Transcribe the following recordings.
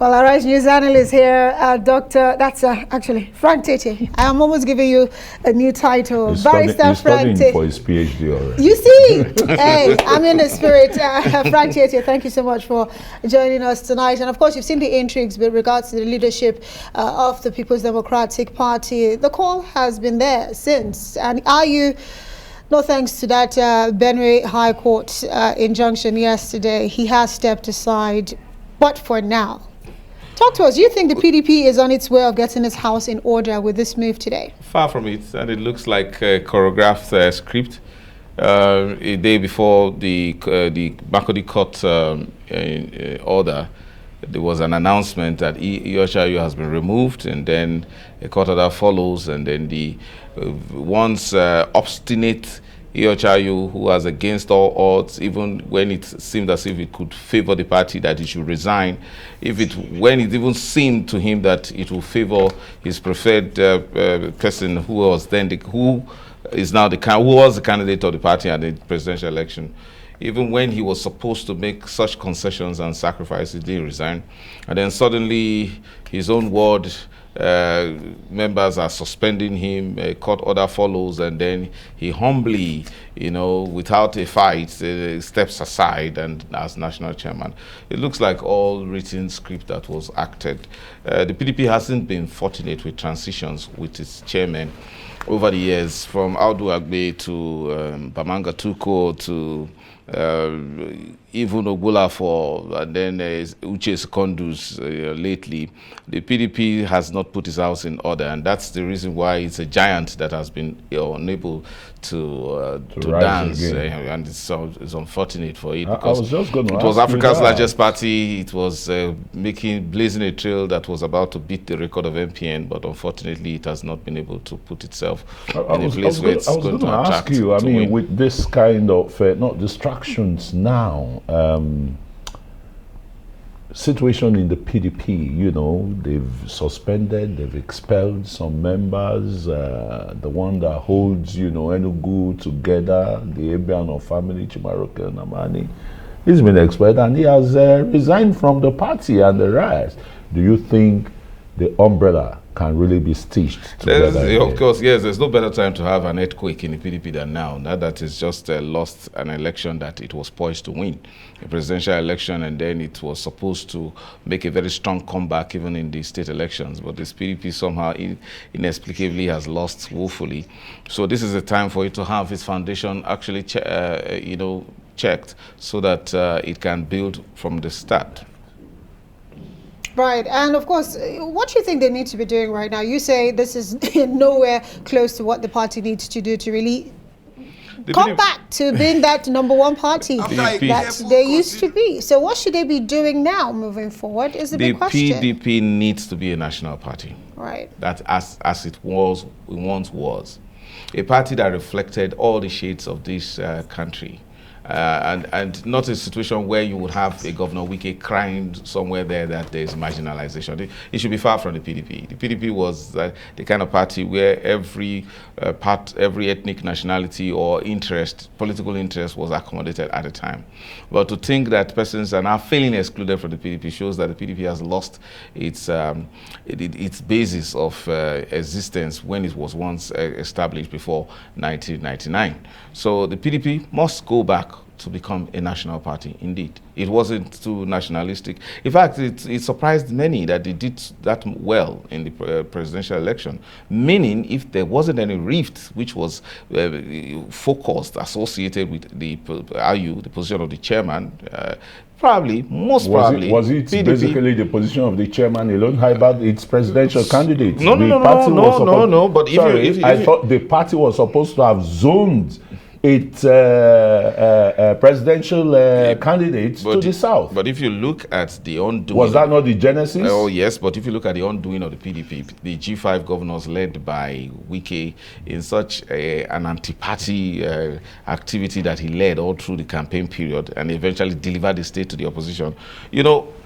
Well, our right news analyst here, actually Frank Tietie. I am almost giving you a new title. He's Barrister studying Frank Tietie. for his PhD already. You see, hey, I'm in the spirit. Frank Tietie, thank you so much for joining us tonight. And of course, you've seen the intrigues with regards to the leadership of the People's Democratic Party. The call has been there since. And are you... No thanks to that Benue High Court injunction yesterday, he has stepped aside. But for now, talk to us. Do you think the PDP is on its way of getting its house in order with this move today? Far from it, and it looks like a choreographed script. A day before the Makodi Court order, there was an announcement that EOHIU has been removed, and then a court order follows, and then the once obstinate EOHIU, who was against all odds, even when it seemed as if it could favor the party, that he should resign. When it even seemed to him that it will favor his preferred person, who was then who was the candidate of the party at the presidential election. Even when he was supposed to make such concessions and sacrifices, he didn't resign. And then suddenly his own ward members are suspending him, a court order follows, and then he humbly, without a fight, steps aside and as national chairman. It looks like all written script that was acted. The PDP hasn't been fortunate with transitions with its chairman over the years, from Audu Agbe to Bamanga Tuko to even Ogulafor, and then Uche Secondus lately. The PDP has not put its house in order, and that's the reason why it's a giant that has been unable to dance, and it's unfortunate for it, because it was Africa's largest party. It was blazing a trail that was about to beat the record of MPN, but unfortunately it has not been able to put itself in a place where it's going to attract. I was going to ask you, with this kind of not distractions now, situation in the PDP, they've suspended, they've expelled some members. The one that holds, Enugu together, the Ebiano family, Chimaroke and Amani, he's been expelled, and he has resigned from the party and the rest. Do you think the umbrella can really be stitched together? Of course, yes. There's no better time to have an earthquake in the PDP than now. Now that it's just lost an election that it was poised to win, a presidential election, and then it was supposed to make a very strong comeback even in the state elections. But this PDP somehow inexplicably has lost woefully. So this is a time for it to have its foundation actually, checked, so that it can build from the start. Right, and of course, what do you think they need to be doing right now? You say this is nowhere close to what the party needs to do to really come back to being that #1 party that they used to be. So what should they be doing now moving forward is the big question. The PDP needs to be a national party. Right. That as it once was. A party that reflected all the shades of this country. And not a situation where you would have a Governor Wike crying somewhere there that there's marginalization. It should be far from the PDP. The PDP was the kind of party where every ethnic nationality or political interest was accommodated at a time. But to think that persons are now feeling excluded from the PDP shows that the PDP has lost its basis of existence when it was once established before 1999. So the PDP must go back to become a national party. Indeed, it wasn't too nationalistic. In fact, it surprised many that they did that well in the presidential election, meaning if there wasn't any rift which was focused, associated with the the position of the chairman, most probably. Was it PDP, basically the position of the chairman alone? How about its presidential candidates? No. But I thought the party was supposed to have zoned its presidential candidates to the south. But if you look at the undoing... Was that not the genesis? Oh, yes, but if you look at the undoing of the PDP, the G5 governors led by Wike in such an anti-party activity that he led all through the campaign period and eventually delivered the state to the opposition.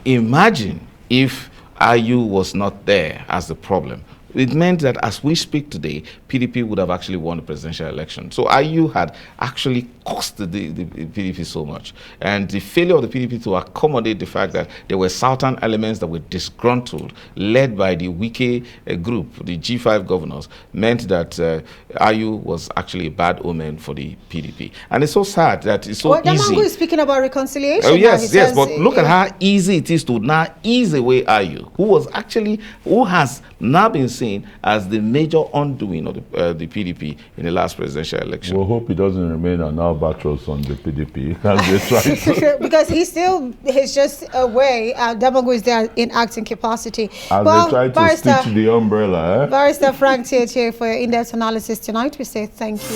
Imagine if IU was not there as the problem. it meant that as we speak today, PDP would have actually won the presidential election. So IU had actually cost the PDP so much. And the failure of the PDP to accommodate the fact that there were southern elements that were disgruntled, led by the Wike group, the G5 governors, meant that IU was actually a bad omen for the PDP. And it's so sad that it's so easy. Damango is speaking about reconciliation. Oh, yes, yes, but look at how easy it is to now ease away IU, who has now been seen as the major undoing of the PDP in the last presidential election. We'll hope he doesn't remain an albatross on the PDP as they try to. Because he's just away. Damango is there in acting capacity. As they try to stitch the umbrella. Barrister Frank Tietie, for your in-depth analysis tonight, we say thank you.